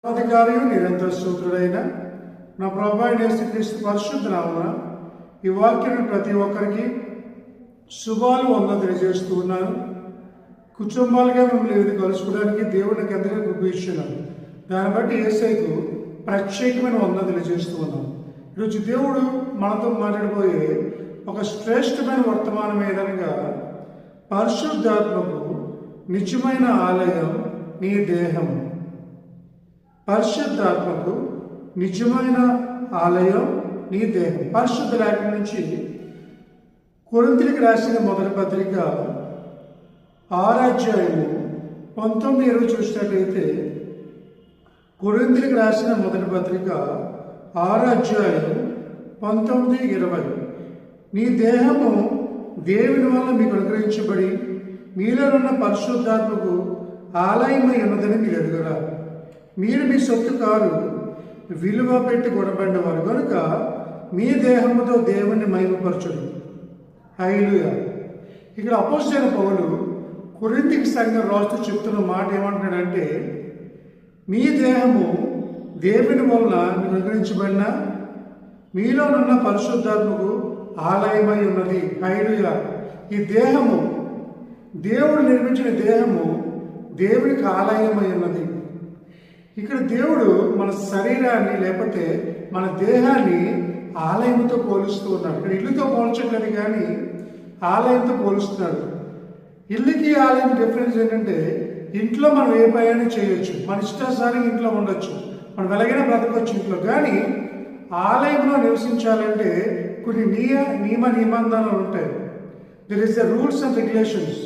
అధికారియు నిరంతర స్తోత్రుడైన నా ప్రభువైన యేసుక్రీస్తు పరిశుద్ధ నామమున ఈ వాక్యం ప్రతి ఒక్కరికి శుభాలు వందలు తెలియజేస్తూ ఉన్నాను. కుటుంబాలుగా మిమ్మల్ని ఇది కలుసుకోవడానికి దేవుడికి ఎంతగా కృప ఇచ్చున్నాను. దాన్ని బట్టి యేసయ్యకు ప్రత్యేకమైన వందలు తెలియజేస్తూ ఉన్నాను. ఈరోజు దేవుడు మనతో మాట్లాడబోయే ఒక శ్రేష్టమైన వర్తమానం ఏదనగా, పరిశుద్ధాత్మకు నిజమైన ఆలయం నీ దేహం. పరిశుద్ధాత్మకు నిజమైన ఆలయం నీ దేహం. పరిశుద్ధ లేఖనం నుంచి కొరింథీయులకు రాసిన మొదటి పత్రిక 6:19 చూసినట్లయితే, కొరింథీయులకు రాసిన మొదటి పత్రిక 6:19-20, నీ దేహము దేవుని వల్ల మీకు అనుగ్రహించబడి మీలోనున్న పరిశుద్ధాత్మకు ఆలయమై ఉన్నదని మీరు ఎరుగరా. మీరు మీ సొత్తు కారు, విలువ పెట్టి కొనబడినవారు కనుక మీ దేహముతో దేవుణ్ణి మహిమపరచుడు. హల్లెలూయా. ఇక్కడ అపోస్తలుడైన పౌలు కొరింథీ సంఘం రాస్తూ చెప్తున్న మాట ఏమంటున్నాడంటే, మీ దేహము దేవుని వలన మీకు అనుగ్రహించబడిన మీలోనున్న పరిశుద్ధాత్మకు ఆలయమై ఉన్నది. హల్లెలూయా. ఈ దేహము, దేవుడు నిర్మించిన దేహము దేవునికి ఆలయమై ఉన్నది. ఇక్కడ దేవుడు మన శరీరాన్ని లేకపోతే మన దేహాన్ని ఆలయంతో పోలుస్తూ ఉన్నాడు. ఇక్కడ ఇల్లుతో పోల్చట్లేదు, కానీ ఆలయంతో పోలుస్తున్నాడు. ఇల్లుకి ఆలయం డిఫరెన్స్ ఏంటంటే, ఇంట్లో మనం ఏ పని చేయొచ్చు, మన ఇష్టానుసారంగా ఇంట్లో ఉండొచ్చు, మనం వెలగైనా బ్రతకొచ్చు ఇంట్లో. కానీ ఆలయంలో నివసించాలంటే కొన్ని నియమ నిబంధనలు ఉంటాయి. There is the rules and regulations.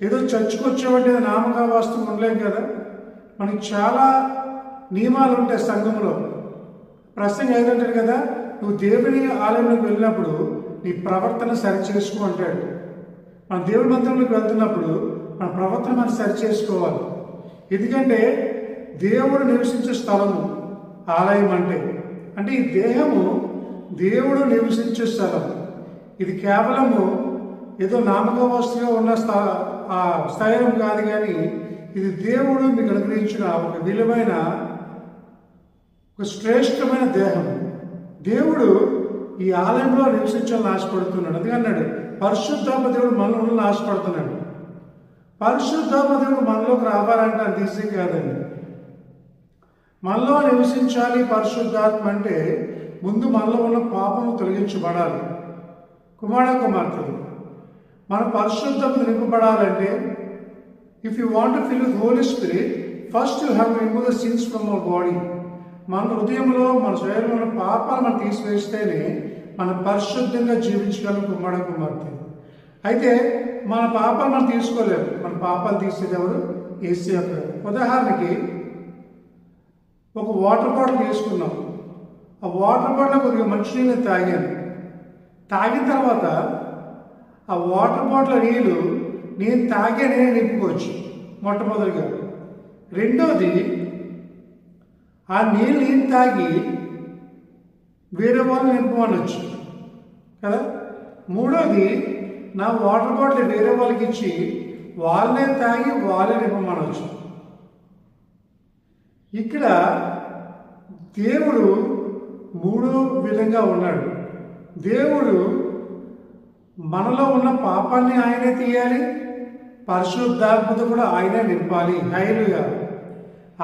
ఏదో చర్చకు వచ్చేవంటే నామకా వాస్తవం ఉండలేం కదా. మనకి చాలా నియమాలు ఉంటాయి సంఘంలో. ప్రసంగం ఏదంటాడు కదా, నువ్వు దేవుని ఆలయంలోకి వెళ్ళినప్పుడు నీ ప్రవర్తన సరి చేసుకో అంటాడు. మన దేవుని మందిరంలోకి వెళ్తున్నప్పుడు మన ప్రవర్తన మనం సరి చేసుకోవాలి. ఎందుకంటే దేవుడు నివసించే స్థలము ఆలయం అంటే ఈ దేహము దేవుడు నివసించే స్థలం. ఇది కేవలము ఏదో నామకవస్తుగా ఉన్న స్థలం కాదు, కానీ ఇది దేవుడు మీకు అనుగ్రహించిన ఒక విలువైన, ఒక శ్రేష్టమైన దేహం. దేవుడు ఈ ఆలయంలో నివసించాలని ఆశపడుతున్నాడు. అందుకే అన్నాడు, పరిశుద్ధాత్మ దేవుడు మనలో ఆశపడుతున్నాడు. పరిశుద్ధాత్మ దేవుడు మనలోకి రావాలంటే అది ఈజీ కాదండి. మనలో నివసించాలి పరిశుద్ధాత్మ అంటే ముందు మనలో ఉన్న పాపము తొలగించబడాలి. కుమార్తెలు, మన పరిశుద్ధాత్మ నింపబడాలంటే, if you want to fill with holy spirit, first you have to remove the sins from our body. మన హృదయంలో, మన శరీరంలో ఉన్న పాపాలు మనం తీసివేస్తేనే మనం పరిశుద్ధంగా జీవించగలం. కుమార్తె అయితే మన పాపాలు మనం తీసుకోలేము. మన పాపాలు తీసేది ఎవరు? యేసయ్య. ఉదాహరణకి ఒక వాటర్ బాటిల్ తీసుకున్నాం. ఆ వాటర్ బాటిల్ కొద్దిగా మంచినీళ్ళు తాగిన తర్వాత ఆ వాటర్ బాటిల్ నీళ్ళు నేను తాగానే నింపుకోవచ్చు మొట్టమొదటిగా. రెండోది, ఆ నీళ్ళు నేను తాగి వేరే వాళ్ళు నింపమనొచ్చు కదా. మూడోది, నా వాటర్ బాటిల్ వేరే వాళ్ళకి ఇచ్చి వాళ్ళనే తాగి వాళ్ళే నింపమనొచ్చు. ఇక్కడ దేవుడు మూడో విధంగా ఉన్నాడు. దేవుడు మనలో ఉన్న పాపాన్ని ఆయనే తీయాలి, పరిశుద్ధాత్మతో కూడా ఆయనే నింపాలి. హల్లెలూయా.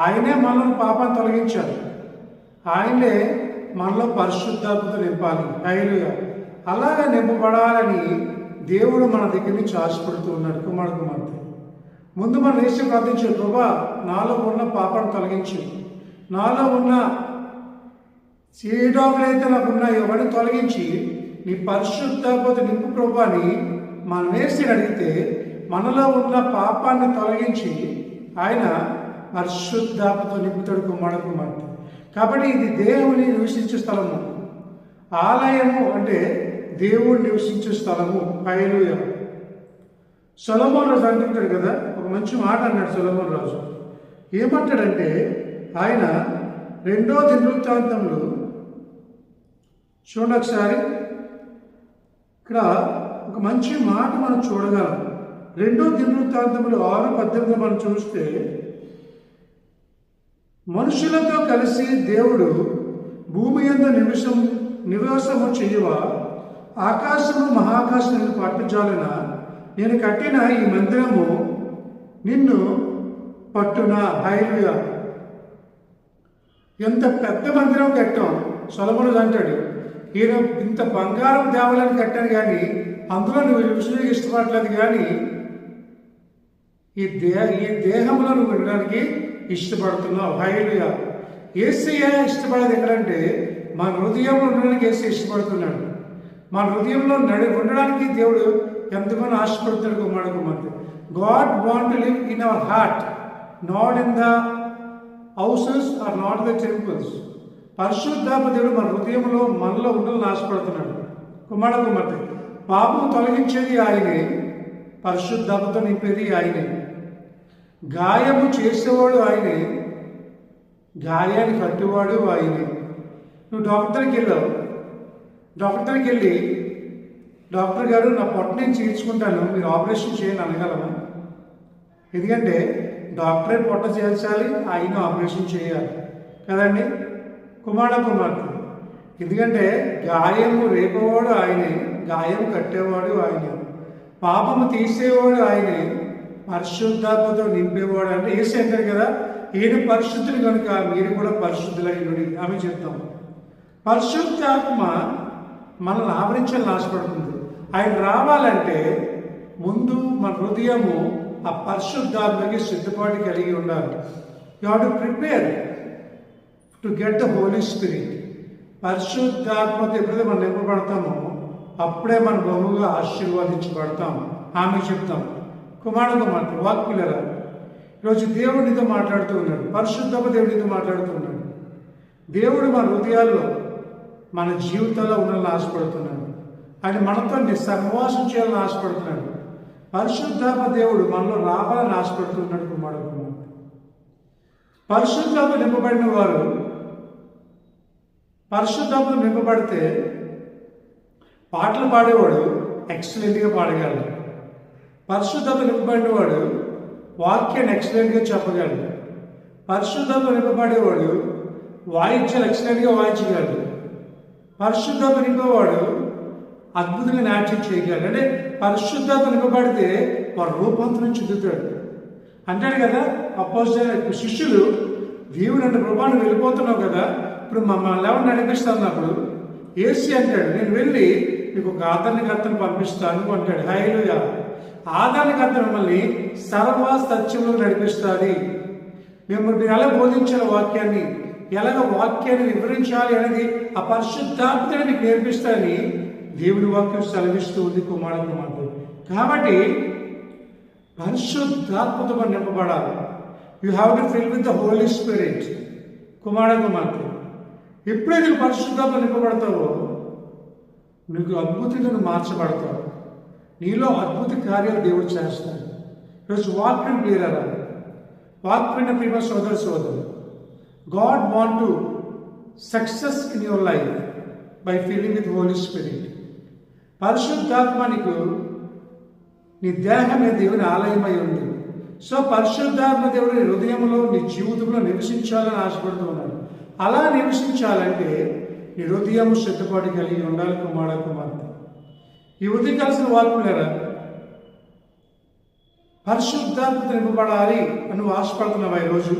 ఆయనే మనలో పాపాన్ని తొలగించాలి, ఆయనే మనలో పరిశుద్ధాత్మతో నింపాలి. హల్లెలూయా. అలాగా నింపబడాలని దేవుడు మన దగ్గర నుంచి ఆశపడుతూ ఉన్నాడు. కుమార్తె, ముందు మనం వేసి ప్రార్థించే, ప్రభా నాలో ఉన్న పాపాన్ని తొలగించి, నాలో ఉన్న చీడాకులైతే నాకు ఉన్నాయో వాటిని తొలగించి నీ పరిశుద్ధాత్మతో నింపు ప్రభా అని మనం వేసి అడిగితే, మనలో ఉన్న పాపాన్ని తొలగించి ఆయన పరిశుద్ధాత్మతో నింపుతాడు. కుమార్తె, కాబట్టి ఇది దేవుని నివసించే స్థలము. ఆలయము అంటే దేవుడు నివసించే స్థలము. హల్లెలూయా. సొలొమోను రాజు అంటుంటాడు కదా, ఒక మంచి మాట అన్నాడు సొలొమోను రాజు. ఏమంటాడంటే, ఆయన 2వ దినవృత్తాంతంలో చూడండి ఒకసారి, ఇక్కడ ఒక మంచి మాట మనం చూడగలం. 2వ దినవృత్తాంతంలో 6:18 మనం చూస్తే, మనుషులతో కలిసి దేవుడు భూమి యందు నివాసము చేయువా? ఆకాశము మహాకాశం పట్టుజాలన నేను కట్టిన ఈ మందిరము నిన్ను పట్టునా? హల్లెలూయా! ఎంత పెద్ద మందిరం కట్టాం. సొలొమోను అంటాడు, ఈయన ఇంత బంగారం దేవాలయాన్ని కట్టాను కానీ అందులో నువ్వు నివసించడానికి ఇష్టపడలేదు, కానీ ఈ దేహంలో నువ్వు ఉండడానికి ఇష్టపడుతున్నావు. హల్లెలూయా! యేసయ్య ఇష్టపడేది ఎక్కడంటే మన హృదయంలో ఉండడానికి యేసయ్య ఇష్టపడుతున్నాడు. మన హృదయంలో ఉండడానికి దేవుడు ఎంతమంది ఆశపడుతున్నాడు. కుమారుడు God want to live in our heart, not in the houses or not the temples. పరిశుద్ధాత్మ దేవుడు మన హృదయంలో మనలో ఉండాలని ఆశపడుతున్నాడు. కుమారుడు పాపం తొలగించేది ఆయనే, పరిశుద్ధాత్మతో నింపేది ఆయనే, గాయము చేసేవాడు ఆయనే, గాయాన్ని కట్టేవాడు ఆయనే. నువ్వు డాక్టర్కి వెళ్ళావు, డాక్టర్కి వెళ్ళి డాక్టర్ గారు నా పొట్ట నేను చీల్చుకుంటాను, మీరు ఆపరేషన్ చేయండి అనగలమా? ఎందుకంటే డాక్టరే పొట్ట చేర్చాలి, ఆయన ఆపరేషన్ చేయాలి కదండి కుమార్తె. ఎందుకంటే గాయము రేపేవాడు ఆయనే, గాయం కట్టేవాడు ఆయనే, పాపము తీసేవాడు ఆయనే, పరిశుద్ధాత్మతో నింపేవాడు. అంటే ఏసీ అంటారు కదా, ఈయన పరిశుద్ధులు కనుక మీరు కూడా పరిశుద్ధులైనడి ఆమె చెప్తాం. పరిశుద్ధాత్మ మనల్ని ఆవరించాలని ఆశపడుతుంది. ఆయన రావాలంటే ముందు మన హృదయము ఆ పరిశుద్ధాత్మకి సిద్ధపాటు కలిగి ఉండాలి. You have to prepare to get the holy spirit. పరిశుద్ధాత్మతో ఎప్పుడైతే మనం నింపబడతామో అప్పుడే మనం బహుగా ఆశీర్వదించబడతాం. ఆమె చెప్తాం. కుమారుడు వాక్యులరా, ఈరోజు దేవుడు నీతో మాట్లాడుతూ ఉన్నాడు. పరిశుద్ధమ దేవుడు నీతో మాట్లాడుతూ ఉన్నాడు. దేవుడు మన హృదయాల్లో మన జీవితంలో ఉండాలని ఆశపడుతున్నాడు. ఆయన మనతో సహవాసం చేయాలని ఆశపడుతున్నాడు. పరిశుద్ధాత్మ దేవుడు మనలో రావాలని ఆశపడుతున్నాడు. కుమారుడు పరిశుద్ధాత్మ నింపబడిన వారు, పరిశుద్ధాత్మ నింపబడితే పాటలు పాడేవాడు ఎక్సలెంట్గా పాడగలడు. పరిశుద్ధాత్మ నింపబడిన వాడు వాక్యాన్ని ఎక్సలెంట్గా చెప్పగలడు. పరిశుద్ధాత్మ నింపబడేవాడు వాయిద్యాలు ఎక్సలెంట్గా వాయించగలడు. పరిశుద్ధాత్మ నింపేవాడు అద్భుతంగా నాట్యం చేయగలడు. అంటే పరిశుద్ధాత్మ నింపబడితే వాడు రూపాంతరం చెందుతాడు. అంటాడు కదా అపోజిట్ శిష్యులు, దేవుడు అంటే ప్రభావం వెళ్ళిపోతున్నావు కదా, ఇప్పుడు మమ్మల్ని ఎవరు నడిపిస్తున్నప్పుడు ఏసీ అంటాడు, నేను వెళ్ళి మీకు ఒక ఆదరణకర్తను పంపిస్తాను అంటాడు. హల్లెలూయా! ఆదరణకర్త మిమ్మల్ని సర్వ సత్యంలో నడిపిస్తుంది. మిమ్మల్ని మీరు ఎలా బోధించాలి, వాక్యాన్ని ఎలాగ వాక్యాన్ని వివరించాలి అనేది ఆ పరిశుద్ధాత్మని మీకు నేర్పిస్తానని దేవుడి వాక్యం సెలవిస్తూ ఉంది. కుమారుడు కాబట్టి పరిశుద్ధాత్మతో మనం నింపబడాలి. You have to fill with the holy spirit. కుమారుడు ఎప్పుడైతే నువ్వు పరిశుద్ధాత్మ నింపబడతావో నీకు అద్భుతంగా నువ్వు మార్చబడతావు. నీలో అద్భుత కార్యాలు దేవుడు చేస్తాడు. ఈరోజు వాక్యం క్లియర్, వాక్యం ప్రియమైన సోదరు, God want to success in your life by filling with holy spirit. పరిశుద్ధాత్మ నీకు నీ దేహమే దేవుని ఆలయమై ఉంది. సో పరిశుద్ధాత్మ దేవుడు నీ హృదయంలో నీ జీవితంలో నివసించాలని ఆశపడుతూ ఉన్నాడు. అలా నివసించాలంటే నీ హృదయం సిద్ధపాటు కలిగి ఉండాలి. కుమార్తె ఈ ఉదయం కలిసిన వాక్యులరా, పరిశుద్ధాత్మతో నింపబడాలి అని నువ్వు ఆశపడుతున్నావా ఈరోజు?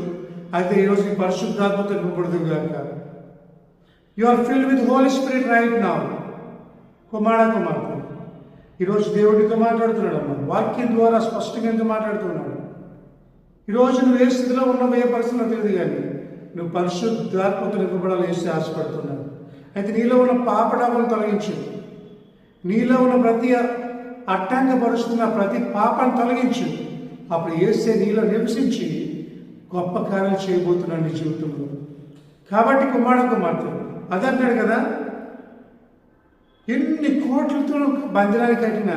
అయితే ఈరోజు నీ పరిశుద్ధాత్మతో నింపబడదు గాక. You are filled with holy spirit right now. కుమార్తె ఈరోజు దేవుడితో మాట్లాడుతున్నాడు అమ్మా. వాక్యం ద్వారా స్పష్టంగా ఎందుకు మాట్లాడుతున్నాడు? ఈరోజు నువ్వు ఏ స్థితిలో ఉన్నావు, ఏ పరిస్థితిలో తెలియదు, కానీ నువ్వు పరిశుద్ధాత్మతో నింపబడాలి వేసి ఆశపడుతున్నాడు. అయితే నీలో ఉన్న పాపడాలను తొలగించు. నీలో ఉన్న ప్రతి అట్టంగపరుస్తున్న ప్రతి పాపాన్ని తొలగించు. అప్పుడు యేసే నీలో నివసించి గొప్ప కార్యాలు చేయబోతున్నాడు నీ జీవితంలో. కాబట్టి కుమార్తె అదంటాడు కదా, ఎన్ని కోట్లతో మందిరాన్ని కట్టినా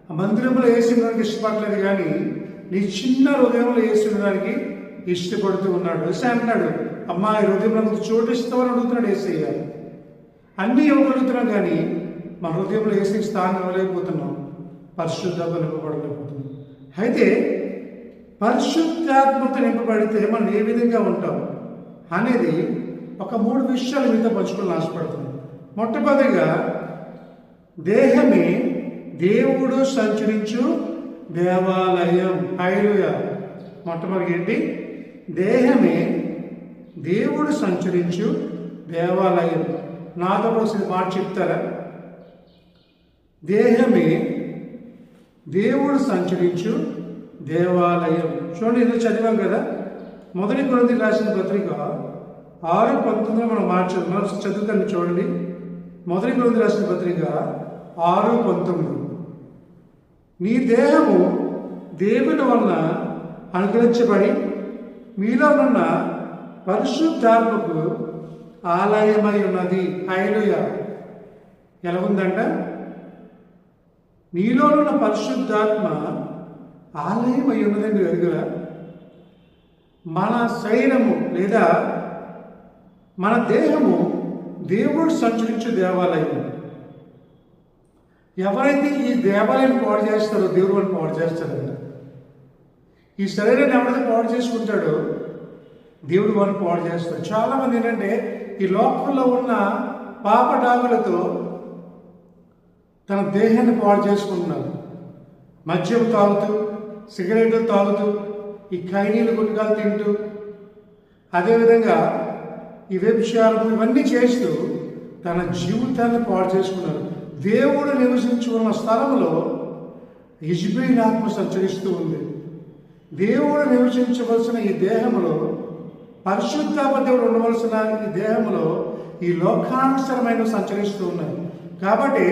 ఆ మందిరంలో వేసినడానికి ఇష్టపడలేదు, కానీ నీ చిన్న హృదయంలో వేసినడానికి ఇష్టపడుతూ ఉన్నాడు. ఏసయ్య అంటున్నాడు, అమ్మా ఈ హృదయంలో నాకు చోటు ఇస్తామని అడుగుతున్నాడు ఏసయ్య. అన్నీ ఇవ్వగలుగుతున్నాం, కానీ మన హృదయంలో వేసే స్థానం ఇవ్వలేకపోతున్నాం, పరిశుద్ధాత్మ నింపబడలేకపోతున్నాం. అయితే పరిశుద్ధాత్మతో నింపబడితే మనం ఏ విధంగా ఉంటాం? అనేది ఒక 3 విషయాలు మీతో పంచుకోవాలని ఆశపడుతున్నాను. మొట్టమొదటిగా, దేహమే దేవుడు సంచరించు దేవాలయం. హల్లెలూయా. మొట్టమొదటి ఏంటి? దేహమే దేవుడు సంచరించు దేవాలయం. నాతో ఒకసారి మాట చెప్తారా? దేహమే దేవుడు సంచరించు దేవాలయం. చూడండి, ఏదో చదివాం కదా. 1 కొరింథీయులకు రాసిన పత్రిక 6:19 మనం మార్చుకున్నాం. చదువుతాను చూడండి. 1 కొరింథీయులకు రాసిన పత్రిక 6:19. నీ దేహము దేవుని వలన అనుగ్రహించబడి మీలోనున్న పరిశుద్ధాత్మకు ఆలయమై ఉన్నది. హల్లెలూయా. ఎలా ఉందంట? నీలోనున్న పరిశుద్ధాత్మ ఆలయమై ఉన్నదని మీరు ఎరుగురా? మన శరీరము లేదా మన దేహము దేవుడు సంచరించే దేవాలయం. ఎవరైతే ఈ దేవాలయం పాడు చేస్తారో దేవుడు వాళ్ళు పాడు చేస్తారంట. ఈ శరీరాన్ని ఎవరైతే పాడు చేసుకుంటాడో దేవుడు వాళ్ళని పాడు చేస్తాడు. చాలామంది ఏంటంటే ఈ లోకంలో ఉన్న పాపడాగులతో తన దేహాన్ని పాడు చేసుకుంటున్నారు. మద్యం తాగుతూ, సిగరెట్లు తాగుతూ, ఈ ఖైనీలు గుట్కాలు తింటూ, అదేవిధంగా ఈ వ్యభిచారం ఇవన్నీ చేస్తూ తన జీవితాన్ని పాడు చేసుకున్నారు. దేవుడు నివసించుకున్న స్థలంలో యెజబెల్ ఆత్మ సంచరిస్తూ ఉంది. దేవుడు నివసించవలసిన ఈ దేహంలో, పరిశుద్ధాత్మ దేవుడు ఉండవలసిన ఈ దేహంలో ఈ లోకానుసరమైన సంచరిస్తూ ఉన్నాయి. కాబట్టి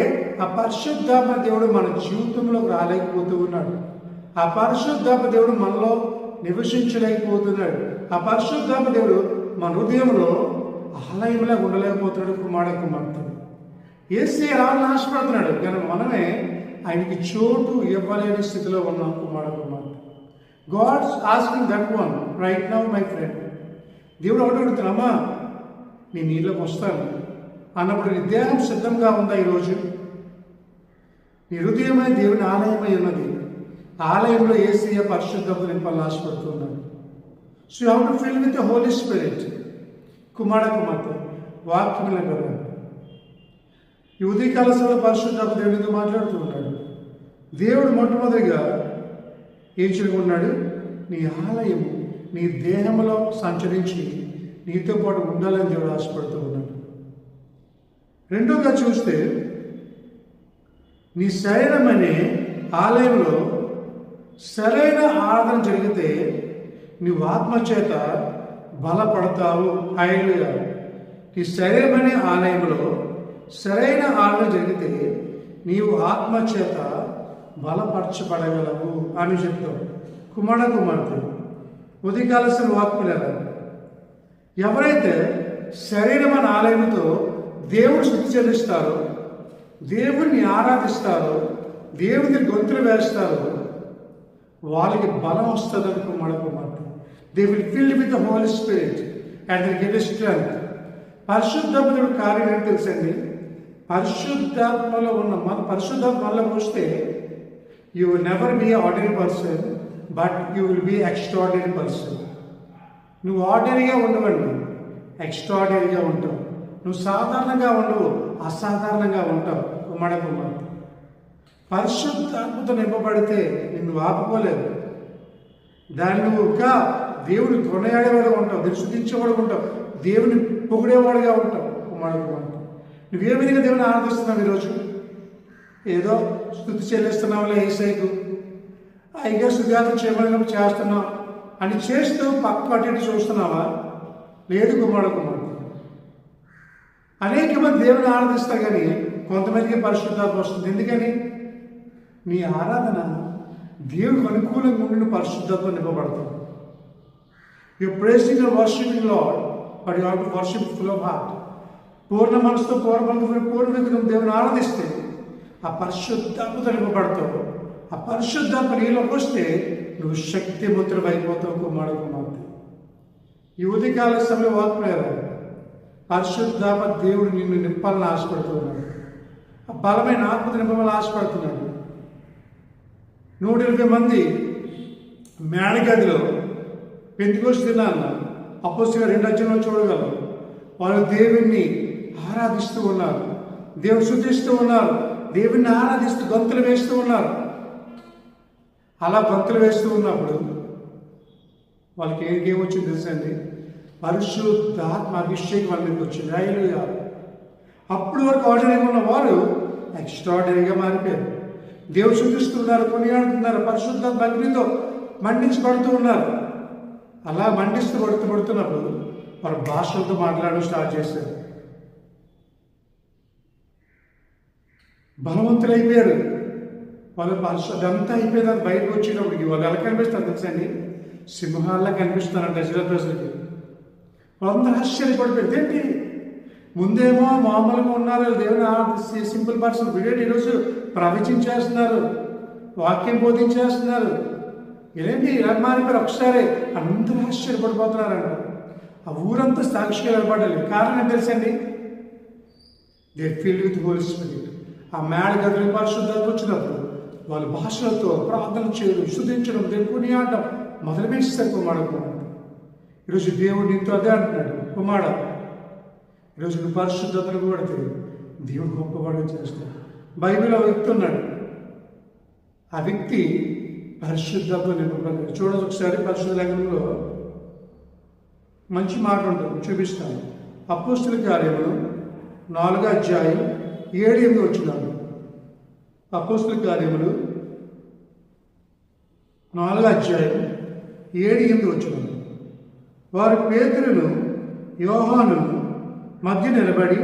ఆ పరిశుద్ధాత్మ దేవుడు మన జీవితంలోకి రాలేకపోతూ ఉన్నాడు. ఆ పరిశుద్ధాత్మ దేవుడు మనలో నివసించలేకపోతున్నాడు. ఆ పరిశుద్ధాత్మ దేవుడు మన హృదయంలో ఆలయంలా ఉండలేకపోతున్నాడు. కుమార్తె యేసయ్య రావాలని ఆశపడుతున్నాడు, కానీ మనమే ఆయనకి చోటు ఇవ్వలేని స్థితిలో ఉన్నాం. కుమార్తె God's asking that one right now my friend. దేవుడు ఒకటి అడుగుతున్నామా, నేను నీళ్ళకి వస్తాను అన్నప్పుడు నీ దేహం సిద్ధంగా ఉందా? ఈరోజు నీ హృదయమై దేవుని ఆలయమై ఉన్నది. ఆలయంలో యేసయ్య పరిశుద్ధత నింపాలని ఆశపడుతున్నాడు. So you have to fill with the holy spirit. కుమార్తె వాక్యముల కదా ఈ ఉదయకాల సమయంలో పరిశుద్ధత దేవునితో మాట్లాడుతూ ఉన్నాడు. దేవుడు మొట్టమొదటిగా ఏం చేయకున్నాడు? నీ ఆలయము నీ దేహంలో సంచరించి నీతో పాటు ఉండాలని దేవుడు ఆశపడుతూ ఉన్నాడు. రెండోగా చూస్తే, నీ శరీరం అనే ఆలయంలో సరైన ఆరాధన జరిగితే నీవు ఆత్మచేత బలపడతావు. హల్లెలూయా. నీ శరీరం అనే ఆలయంలో సరైన ఆరాధన జరిగితే నీవు ఆత్మచేత బలపరచబడగలవు అని చెప్తావు. కుమార్తె ఉదయకాలసిన వాక్కులేరా? ఎవరైతే శరీరం అనే ఆలయంతో దేవుడు స్తుతి చెల్లిస్తారో, దేవుణ్ణి ఆరాధిస్తారో, దేవుని గొంతులు వేస్తారో వాళ్ళకి బలం వస్తుందని కుమార్తె. They will fill with the holy spirit and they get strength. పరిశుద్ధాత్మ కార్యం ఏంటి తెలుసండి? పరిశుద్ధాత్మలో ఉన్న పరిశుద్ధాత్మ వల్ల వస్తే you will never be ordinary person, but you will be extraordinary person. నువ్వు ఆర్డినరీగా ఉండవండి, ఎక్స్ట్రాడినరీగా ఉంటావు. నువ్వు సాధారణంగా ఉండవు, అసాధారణంగా ఉంటావు. కుమార్తె పరిశుద్ధాత్మతో నింపబడితే నిన్ను ఆపుకోలేదు. దాన్ని నువ్వు ఇంకా దేవుని కొనయాడేవాడుగా ఉంటావు, దేవుని స్తుతించేవాడుగా ఉంటావు, దేవుని పొగిడేవాడుగా ఉంటావు. కుమార్తె నువ్వే విధంగా దేవుని ఆరాధిస్తున్నావు ఈరోజు? ఏదో స్తుతి చెల్లిస్తున్నావులే యేసయ్యకు, అయిగా స్తుతిగాత్రం చేయమని చేస్తున్నావు అని చేస్తూ పక్క అటు చూస్తున్నావా? లేదు కుమార్తె. అనేక మంది దేవుని ఆరాధిస్తారు, కానీ కొంతమందికి పరిశుద్ధాత్మ వస్తుంది. ఎందుకని? నీ ఆరాధన దేవునికి అనుకూలంగా ఉండి పరిశుద్ధాత్మ నింపబడతావు. You praising and worshipping lord, but you have to worship full of heart. పూర్ణ మనసుతో పూర్ణ దేవుని ఆరాధిస్తే ఆ పరిశుద్ధాత్మతో నింపబడతావు. ఆ పరిశుద్ధాత్మ నీలోకి వస్తే నువ్వు శక్తిమంతుడు అయిపోతావు. కుమార్తె ఈ ఉదయకాల సమయంలో వాక్కులేరా? పరిశుద్ధాత్మ దేవుడు నిన్ను నింపాలని ఆశపడుతున్నాడు. ఆ బలమైన ఆత్మతో నింపాలని ఆశపడుతున్నాడు. 120 మంది మేడగదిలో పెంతికోస్తు దినాన్న అపోస్తలుల 2 అధ్యాయంలో చూడగలం. వాళ్ళు దేవుణ్ణి ఆరాధిస్తూ ఉన్నారు, దేవుని స్తుతిస్తూ ఉన్నారు, దేవుణ్ణి ఆరాధిస్తూ గంతులు వేస్తూ ఉన్నారు. అలా గంతులు వేస్తూ ఉన్నప్పుడు వాళ్ళకి ఏమొచ్చింది తెలుసండి? పరిశుద్ధాత్మ అభిషేకం వాళ్ళ మీదకి వచ్చింది. హల్లెలూయా. అప్పుడు వరకు ఆర్డినరీగా ఉన్న వారు ఎక్స్ట్రాడినరీగా మారిపోయారు. దేవుడు చూపిస్తున్నారు, కొనియాడుతున్నారు, పరిశుద్ధాత్మ అగ్నితో మండించబడుతూ ఉన్నారు. అలా పడుతున్నప్పుడు వారు భాషలతో మాట్లాడడం స్టార్ట్ చేశారు. బలవంతులైపోయారు. వాళ్ళు అదంతా అయిపోయిన బయటకు వచ్చేటప్పటికి వాళ్ళు ఎలా కనిపిస్తారు తెలుసండి? సింహాల్లా కనిపిస్తారంట ఇశ్రాయేలు ప్రజలకి. వాళ్ళందరూ ఆశ్చర్యపడిపోయారు. ఏంటి ముందేమో మామూలుగా ఉన్నారు, దేవుని సింపుల్ పర్సన్, వీడియో ఈరోజు ప్రవచించేస్తున్నారు, వాక్యం బోధించేస్తున్నారు, ఏంటి ఇలా మారిపోయారు ఒకసారి. అందరూ ఆశ్చర్యపడిపోతున్నారంట. ఆ ఊరంతా సాక్షిగా నిలబడాలి. కారణం ఏం తెలుసండి? They filled with holy spirit. ఆ మేడ గదిలో పరిశుద్ధాత్మ వచ్చినప్పుడు వాళ్ళు భాషలతో ప్రార్థన చేయడం, స్తుతించడం, దేవుని కొనియాడడం మొదలుపెట్టేస్తారు. కుమారుడు ఈరోజు దేవుడు నీతో అదే అంటున్నాడు, కుమార ఈరోజు నువ్వు పరిశుద్ధతను పడితే దేవుడు గొప్పవాడు చేస్తాడు. బైబిల్లో వ్యక్తి ఉన్నాడు, ఆ వ్యక్తి పరిశుద్ధతతో నింపబడ్డాడు. చూడదు ఒకసారి పరిశుద్ధ లేఖనంలో మంచి మాట ఉంటుంది, చూపిస్తాను. అపోస్తలుల కార్యములు 4వ అధ్యాయం 7-8 వచ్చినాడు. అపోస్తలుల కార్యములు 4వ అధ్యాయం 7-8 వచ్చినాడు. వారు పేతురును యోహానును మధ్య నిలబడి,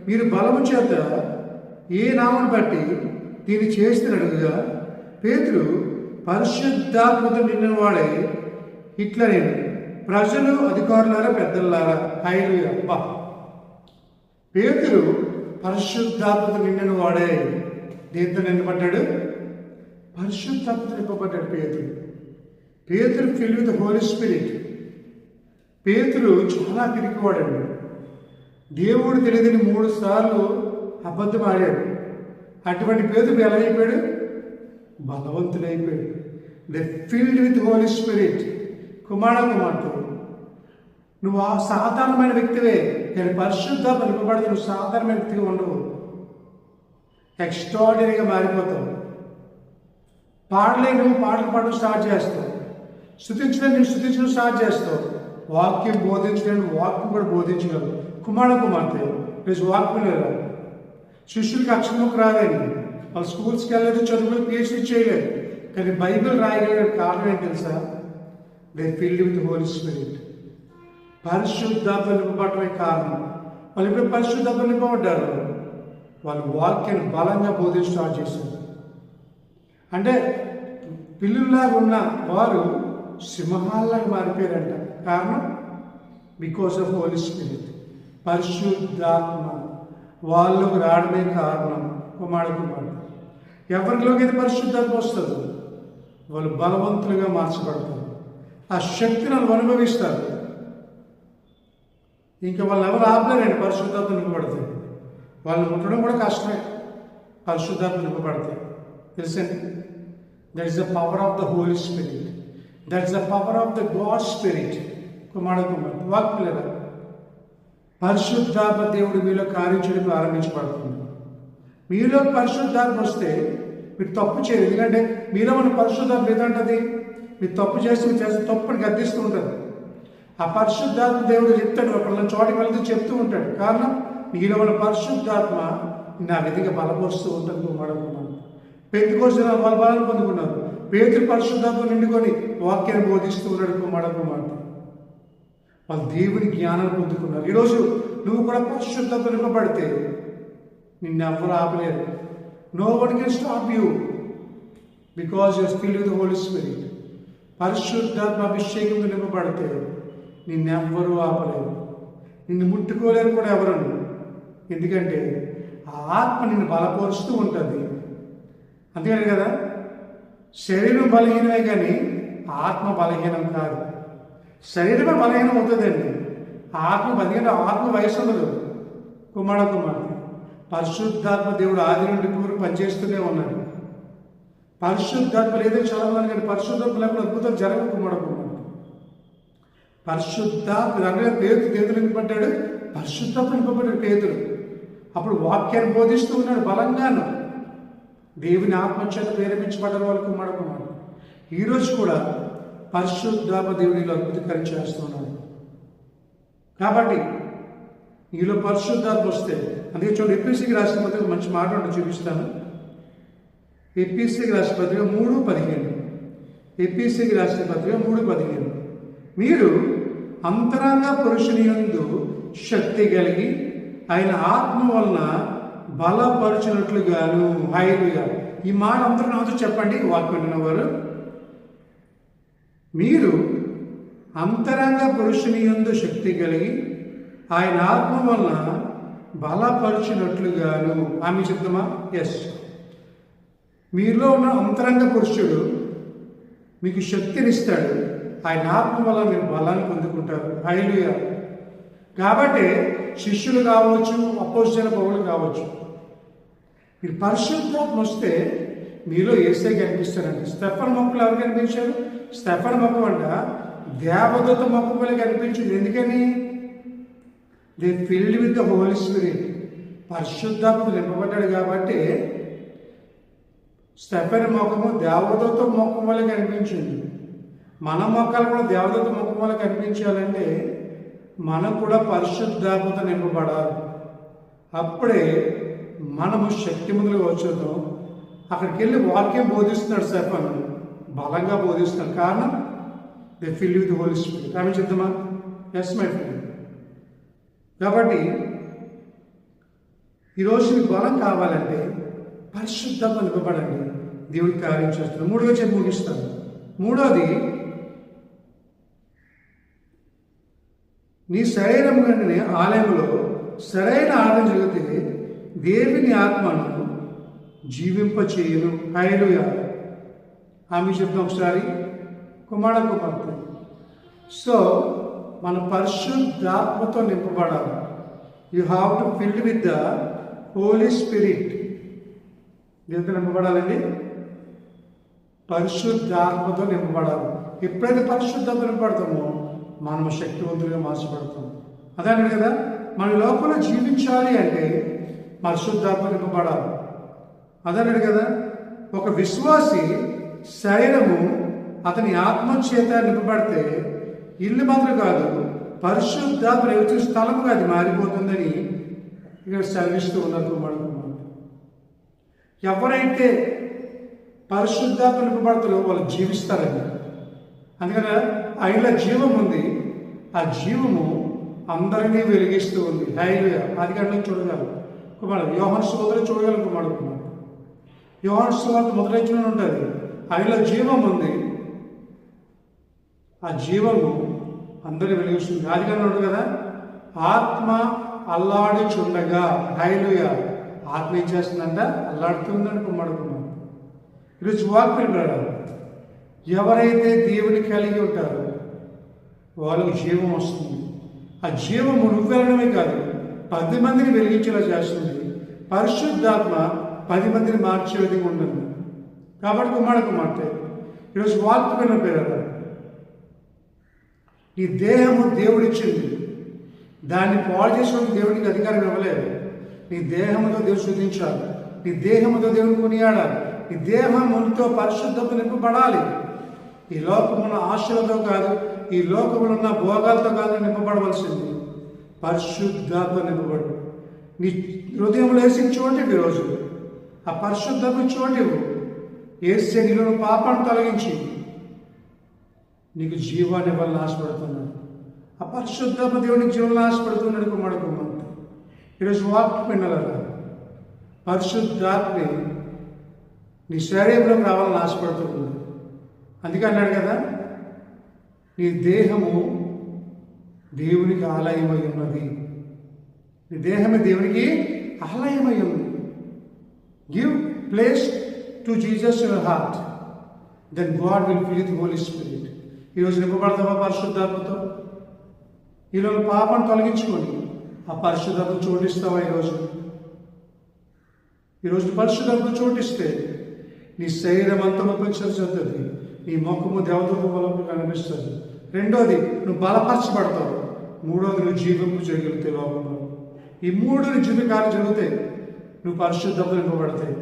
మీరు బలము చేత ఏ నామను బట్టి దీన్ని చేస్తున్నట్టుగా పేతురు పరిశుద్ధాత్మతో నిండిన వాడే ఇట్లా నేను ప్రజలు అధికారులారా పెద్దలారా. హల్లెలూయా. బా పేతురు పరిశుద్ధాత్మతో నిండిన వాడే. దేంతో నింపబడ్డాడు? పరిశుద్ధాత్మతో నింపబడ్డాడు పేతురు ఫిల్ విత్ హోలీ స్పిరిట్. పేతురు చాలా పిరికివాడండి. దేవుడు తెలియదని 3 సార్లు అబద్ధం ఆడాడు. అటువంటి పేతురు ఎలా అయిపోయాడు? బలవంతుడైపోయాడు. They filled with holy spirit. కుమార్తె నువ్వు ఆ సాధారణమైన వ్యక్తివే, కానీ పరిశుద్ధాత్మ నింపబడితే నువ్వు సాధారణమైన వ్యక్తిగా ఉండవు, ఎక్స్ట్రాడినరీగా మారిపోతావు. నువ్వు పాటలు పాడడం స్టార్ట్ చేస్తావు, స్తుతించడం స్టార్ట్ చేస్తావు, వాక్యం బోధించడానికి వాక్యం కూడా బోధించగలవు. కుమార్తె ప్లీజ్ వాక్యం లేదా? శిష్యులకి అక్షరముకు రాదండి, వాళ్ళు స్కూల్స్కి వెళ్ళలేదు, చదువులు పిహెచ్డీ చేయలేదు, కానీ బైబిల్ రాయగలిగిన కారణం ఏంటి తెలుసా? They filled with holy spirit. పరిశుద్ధాత్మ నింపబడటమే కారణం. వాళ్ళు ఇప్పుడు పరిశుద్ధాత్మ నింపబడ్డారు, వాళ్ళు వాక్యాన్ని బలంగా బోధించడం స్టార్ట్ చేశారు. అంటే పిల్లుల్లాగా ఉన్న వారు సింహాల్లాగా మారిపోయారంట. కారణం బికాస్ ఆఫ్ హోలీ స్పిరిట్. పరిశుద్ధాత్మ వాళ్ళకు రావడమే కారణం. కుమారుడు ఎవరిలోకి అయితే పరిశుద్ధాత్మ వస్తుందో వాళ్ళు బలవంతులుగా మార్చబడతారు, ఆ శక్తిని వాళ్ళు అనుభవిస్తారు. ఇంకా వాళ్ళు ఎవరు ఆపలేరండి పరిశుద్ధాత్మ నింపబడతాయి. వాళ్ళు ముట్టడం కూడా కష్టమే పరిశుద్ధాత్మ నింపబడతాయి. తెలుసండి, that is the power of the holy spirit, that is the power of the God spirit. కుమారుడు వాక్యలేదా? పరిశుద్ధాత్మ దేవుడు మీలో కార్యం చేయడం ప్రారంభించబడుతుంది. మీలో పరిశుద్ధాత్మ వస్తే మీరు తప్పు చేయరు. ఎందుకంటే మీలో ఉన్న పరిశుద్ధాత్మ ఏదంటది? మీరు తప్పు చేస్తే తప్పుని గద్దిస్తూ ఉంటుంది. ఆ పరిశుద్ధాత్మ దేవుడు చెప్తాడు, ఒకళ్ళ చోటికి వెళ్తూ చెప్తూ ఉంటాడు. కారణం మీలో ఉన్న పరిశుద్ధాత్మ నా విధిగా బలపరుస్తూ ఉంటుంది. కుమారుడు పెంతెకొస్తే వాళ్ళ బలాన్ని పొందుకున్నారు. పేతురు పరిశుద్ధాత్మ నిండుకొని వాక్యాన్ని బోధిస్తూ ఉన్నాడు. కుమారుడు వాళ్ళు దేవుని జ్ఞానాన్ని పొందుకున్నారు. ఈరోజు నువ్వు కూడా పరిశుద్ధాత్మ నింపబడితే నిన్నెవ్వరు ఆపలేరు. No one can stop you because you are filled with holy spirit. పరిశుద్ధాత్మ అభిషేకంతో నింపబడితే నిన్నెవ్వరూ ఆపలేరు, నిన్ను ముట్టుకోలేరు కూడా ఎవరు. ఎందుకంటే ఆ ఆత్మ నిన్ను బలపరుస్తూ ఉంటుంది. అంతేకాదు కదా, శరీరం బలహీనమే కానీ ఆత్మ బలహీనం కాదు. శరీరమే బలహీనం అవుతుందండి, ఆత్మ బలహీనం. ఆత్మ వయసు ఉండదు. కుమారుడు పరిశుద్ధాత్మ దేవుడు ఆది నుండి పూర్వం పనిచేస్తూనే ఉన్నాడు. పరిశుద్ధాత్మ లేదో చదవాలి, కానీ పరిశుద్ధాత్మ లేకుండా అద్భుతం జరగదు. కుమారుడు పరిశుద్ధాత్మ అంటే పేతురు నింపబడ్డాడు, పరిశుద్ధాత్మ నింపబడ్డాడు పేతురు. అప్పుడు వాక్యాన్ని బోధిస్తూ ఉన్నాడు బలంగాను. దేవుని ఆత్మచేత ప్రేరేపించబడ్డారు వాళ్ళు కుమారుడు. ఈరోజు కూడా పరిశుద్ధాత్మ దేవునిలో అద్భుతకరం చేస్తున్నాడు. కాబట్టి నీలో పరిశుద్ధాత్మ వస్తే, అందుకే చూడండి ఎఫెసీకి రాసిన పత్రిక మంచి మాట ఉంటే చూపిస్తాను. ఎఫెసీకి రాసిన పత్రిక 3:15. ఎఫెసీకి రాసిన పత్రిక 3:15. మీరు అంతరంగ పురుషుని యందు శక్తి కలిగి ఆయన ఆత్మ వలన బలపరచినట్లుగాను. హల్లెలూయా. ఈ మాట అందరూ నాతో చెప్పండి, వాక్యం విన్నవారు. మీరు అంతరంగ పురుషుని యందు శక్తి కలిగి ఆయన ఆత్మ వలన బలపరిచినట్లుగాను. ఆమె చెప్తామా? ఎస్. మీలో ఉన్న అంతరంగ పురుషుడు మీకు శక్తినిస్తాడు. ఆయన ఆత్మ వల్ల మీరు బలాన్ని పొందుకుంటారు. హల్లెలూయా. కాబట్టి శిష్యులు కావచ్చు, అపోస్తలుల పౌలు కావచ్చు, మీరు పరిశుద్ధాత్మ వస్తే మీలో యేసే కనిపిస్తారండి. స్టెఫన్ మొక్కలు ఎవరు కనిపించారు? స్టెఫన్ మొక్క అంట దేవదూత మొక్క వల్ల కనిపించింది. ఎందుకని? They filled with the holy spirit. పరిశుద్ధాత్మ నింపబడ్డాడు కాబట్టి స్టెఫన్ మొక్కము దేవదూత మొక్కం వల్ల కనిపించింది. మన మొక్కలు కూడా దేవదూత మొక్కం వల్ల కనిపించాలంటే మనం కూడా పరిశుద్ధాత్మతో నింపబడాలి. అప్పుడే మనము శక్తిమంతులుగా వచ్చేద్దాం. అక్కడికి వెళ్ళి వాక్యం బోధిస్తున్నాడు స్టెఫన్, బలంగా బోధిస్తున్నాడు. కారణం they fill with holy spirit. ఆమె చెప్తామా? Yes my friend. కాబట్టి ఈరోజు మీకు బలం కావాలంటే పరిశుద్ధత నింపబడండి. దేవుడికి కార్యం చేస్తున్నాడు. 3వ చెప్పి ముగిస్తాను. 3వది, నీ శరీరం కంటే ఆలయంలో సరైన ఆరాధన జరిగితే దేవుని ఆత్మను జీవింపచేయును. హల్లెలూయా. ఆమె చెప్తాం ఒకసారి, కుమార్తె. సో మన పరిశుద్ధాత్మతో నింపబడాలి. You have to filled with the holy spirit. దేవుడితో నింపబడాలండి, పరిశుద్ధాత్మతో నింపబడాలి. ఎప్పుడైతే పరిశుద్ధాత్మ నింపబడతామో మనం శక్తివంతులుగా మార్చబడతాం. అదే కదా, మన లోపల జీవించాలి అంటే పరిశుద్ధాత్మ నింపబడాలి. అదే కదా, ఒక విశ్వాసి శరీరము అతని ఆత్మచేత నింపబడితే ఇల్లు మాత్రం కాదు, పరిశుద్ధాత్మ నివసించే స్థలముగా అది మారిపోతుందని ఇక్కడ సెలవిస్తూ ఉన్నారు. ఎవరైతే పరిశుద్ధాత్మ నింపబడతారో వాళ్ళు జీవిస్తారండి. అందుకని ఆయనలో జీవం ఉంది. ఆ జీవము అందరినీ వెలిగిస్తూ ఉంది. హల్లెలూయా. అది కంటే చూడగలరు కుమారుడు. యోహాను సువార్తలో చూడగలరు కుమారుడు. యోహాను సువార్త మొదలైన ఉంటుంది. ఆయనలో జీవం ఉంది. ఆ జీవము అందరినీ వెలిగిస్తుంది. అది కంటే ఉంటుంది కదా, ఆత్మ అల్లాడుచుండగా. హల్లెలూయా. ఆత్మ ఏం చేస్తుందంట? అల్లాడుతుందని కుమారుడు. ఈరోజు వాక్యం ఎవరైతే దేవుని కలిగి ఉంటారో వాళ్ళకు జీవం వస్తుంది. ఆ జీవము నువ్వెళ్ళడమే కాదు, 10 మందిని వెలిగించేలా చేస్తుంది. పరిశుద్ధాత్మ 10 మందిని మార్చే విధంగా ఉంటుంది. కాబట్టి కుమార్తె ఈరోజు వాక్యమైన పేరు, ఈ దేహము దేవుడిచ్చింది. దాన్ని పాడు చేసుకోవడానికి దేవుడికి అధికారం ఇవ్వలేదు. నీ దేహముతో దేవుడు శుద్ధించాలి. నీ దేహముతో దేవుని కొనియాడాలి. ఈ దేహముతో పరిశుద్ధత నింపబడాలి. ఈ లోకమున్న ఆశలతో కాదు, ఈ లోకములో ఉన్న భోగాలతో కాదు నింపబడవలసింది. పరిశుద్ధాత్మ నింపబడు. నీ హృదయంలో వేసి చూడండి. ఈరోజు ఆ పరిశుద్ధత చూడండి. వేసే నీలో పాపాన్ని తొలగించి నీకు జీవాన్ని ఇవ్వాలని ఆశపడుతున్నాడు. ఆ పరిశుద్ధాత్మ దేవునికి జీవాన్ని ఆశపడుతున్నాడు కుమారుడు. ఈరోజు వాక్యం వినాలరా, పరిశుద్ధాత్మే నీ శరీరంలోకి రావాలని ఆశపడుతుంది. అందుకే అన్నాడు కదా, నీ దేహము దేవునికి ఆలయమై ఉన్నది. నీ దేహమే దేవునికి ఆలయమై ఉంది. Give place to Jesus your heart, then God will fill with holy spirit. ఈరోజు నింపబడతావా పరిశుద్ధాత్మతో? ఈరోజు పాపను తొలగించుకొని ఆ పరిశుద్ధాత్మ చోటిస్తావా? ఈరోజు పరిశుద్ధాత్మ చోటిస్తే నీ శరీరం అంతా ఉపయోగించాల్సి వస్తుంది. నీ ముఖము దేవదూత బలంగా కనిపిస్తుంది. రెండోది నువ్వు బలపరచబడతావు. మూడోది నువ్వు జీవింపు చేయగలుగుతాయి లోకంలో. ఈ మూడు జీవితాలు జరుగుతాయి, నువ్వు పరిశుద్ధతతో నింపబడతాయి.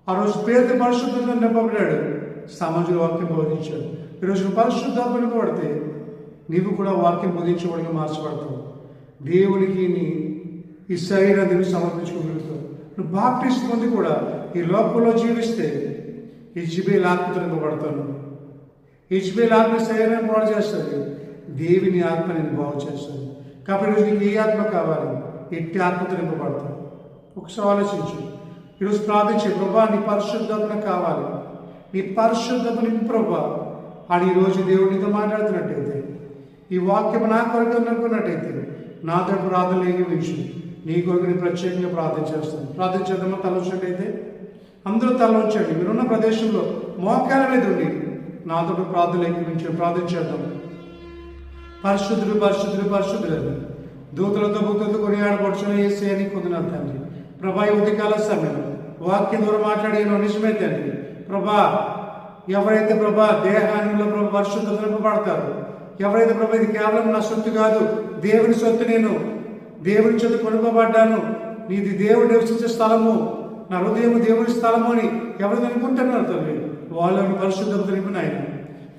ఆ రోజు పేదలు పరిశుద్ధతతో నింపబడ్డాడు, సమాజంలో వాక్యం బోధించాడు. ఈరోజు నువ్వు పరిశుద్ధతతో నింపబడితే నీవు కూడా వాక్యం బోధించేవాడిగా మార్చబడతావు. దేవునికి ఈ శరీరాన్ని నువ్వు సమర్పించుకోగలుగుతావు. నువ్వు బాప్టిస్ట్ పొంది కూడా ఈ లోకంలో జీవిస్తే ఇజ్బేల్ ఆత్మతో నింపబడతాను. ఇజ్బేల్ ఆత్మ శరీరాన్ని పాడు చేస్తుంది, దేవుని ఆత్మ నేను బాగు చేస్తాను. కాబట్టి ఈరోజు నీకు ఏ ఆత్మ కావాలి? ఎట్టి ఆత్మతో నింపబడతావు. ఒకసారి ఆలోచించు. ఈరోజు ప్రార్థించే, ప్రభా నీ పరిశుద్ధత కావాలి, నీ పరిశుద్ధత నింపు ప్రభా అని ఈరోజు దేవుడితో మాట్లాడుతున్నట్టయితే, ఈ వాక్యం నా కొరకు అనుకున్నట్టయితే నాతో ప్రార్థనలు ఏకీవించు. నీ కొరకు నేను ప్రత్యేకంగా ప్రార్థన చేస్తాను. ప్రార్థన చేద్దామో తలొచ్చినట్టయితే అందరూ తలొంచండి. మీరున్న ప్రదేశంలో మోకాల మీద ఉండి నాతో ప్రార్థనలు ఏకీవించండి. ప్రార్థన చేద్దాం. పరిశుద్ధుడు పరిశుద్ధుడు పరిశుద్ధులని దూతలతో భూతులతో కొనియాడబడుచున్న యేసయ్యని కొందనాలు తండ్రి. ప్రభా ఈ ఉదయకాల సమయం వాక్యం ద్వారా మాట్లాడిన నిజమే తండ్రి. ప్రభా ఎవరైతే ప్రభా దేహానంలో ప్రభా పరిశుద్ధత నింపబడతారు, ఎవరైతే ప్రభా ఇది కేవలం నా సొత్తు కాదు, దేవుని సొత్తు, నేను దేవుని చేత కొనుకోబడ్డాను, నీది దేవుడు నివసించే స్థలము, నా హృదయం దేవుని స్థలము అని ఎవరైతే అనుకుంటున్నారు తండ్రి, వాళ్ళని పరిశుద్ధత నింపిన ఆయన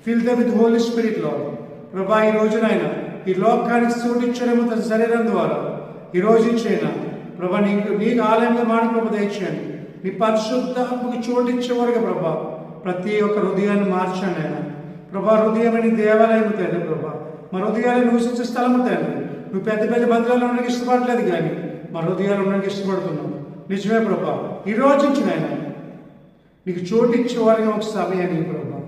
fill them with holy spirit లో ప్రభా ఈ రోజునైనా ఈ లోకానికి చోటిచ్చడము తన శరీరం ద్వారా ఈ రోజు ఇచ్చేనా ప్రభా నీకు ఆలయంగా మాని ప్రభు దయచేయండి. నీ పరిశుద్ధాత్మకు చోటిచ్చేవారుగా ప్రభా ప్రతి ఒక్క హృదయాన్ని మార్చండి ఆయన. ప్రభా హృదయం నీ దేవాలయం తండ్రి. ప్రభా మా హృదయాలు నివసించే స్థలము తండ్రి. నువ్వు పెద్ద పెద్ద మందిరాల్లో ఉండడానికి ఇష్టపడలేదు, కానీ మా హృదయాలు ఉండడానికి ఇష్టపడుతున్నావు. నిజమే ప్రభా ఈ రోజు ఇచ్చిన ఆయన నీకు చోటిచ్చేవారుగా ఒక సమయాన్ని ప్రభా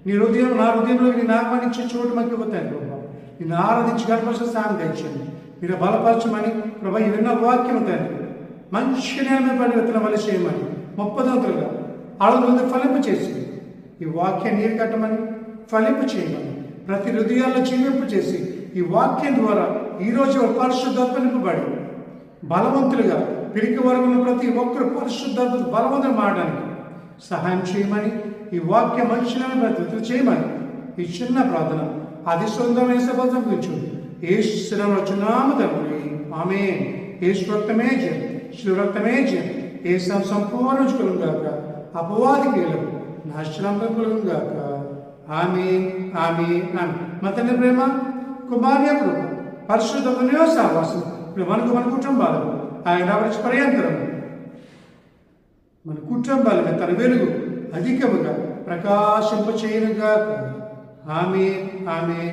నీ హృదయం నా హృదయంలో నేను ఆహ్వానించే చోటు మాకు ఇవ్వతాను ప్రభా. నేను ఆరాధించి గర్భం సాయం తెచ్చండి. మీరు బలపరచమని ప్రభా ఈ విన్న వాక్యం తండ్రి మంచి నేల పని విత్తనం వల్ల చేయమని ముప్పదంతులుగా ఆളുల ఫలింపు చేసి ఈ వాక్యాన్ని నీరు కట్టమని ఫలింపు చేయమని ప్రతి హృదయాల్లో జీవింపు చేసి ఈ వాక్యం ద్వారా ఈరోజు పరిశుద్ధాత్మ నింపబడి బలవంతులుగా పిరికి వరకు ప్రతి ఒక్కరు పరిశుద్ధాత్మ బలవంతులు మారడానికి సహాయం చేయమని ఈ వాక్య మనుషులను ప్రతి చేయమని ఈ చిన్న ప్రార్థన అది సొంతమైన సంపించు ఏసునామ తండ్రి ఆమేన్. యేసు రక్తమే జయం, శివ రక్తమే జయం. యేసు సంపూర్ణ కలుగుగాక, అపవాది కీలకు నాశనం కలుగుగాక. ఆమేన్ ఆమేన్ ఆమేన్. మా తండ్రి ప్రేమ, కుమార్య కృప, పరిశుద్ధ సహవాసం మనకు మన కుటుంబాలు ఆయన పర్యంతరం మన కుటుంబాలకు తన వెలుగు అధికముగా ప్రకాశింపచేయునుగాక. ఆమేన్ ఆమేన్.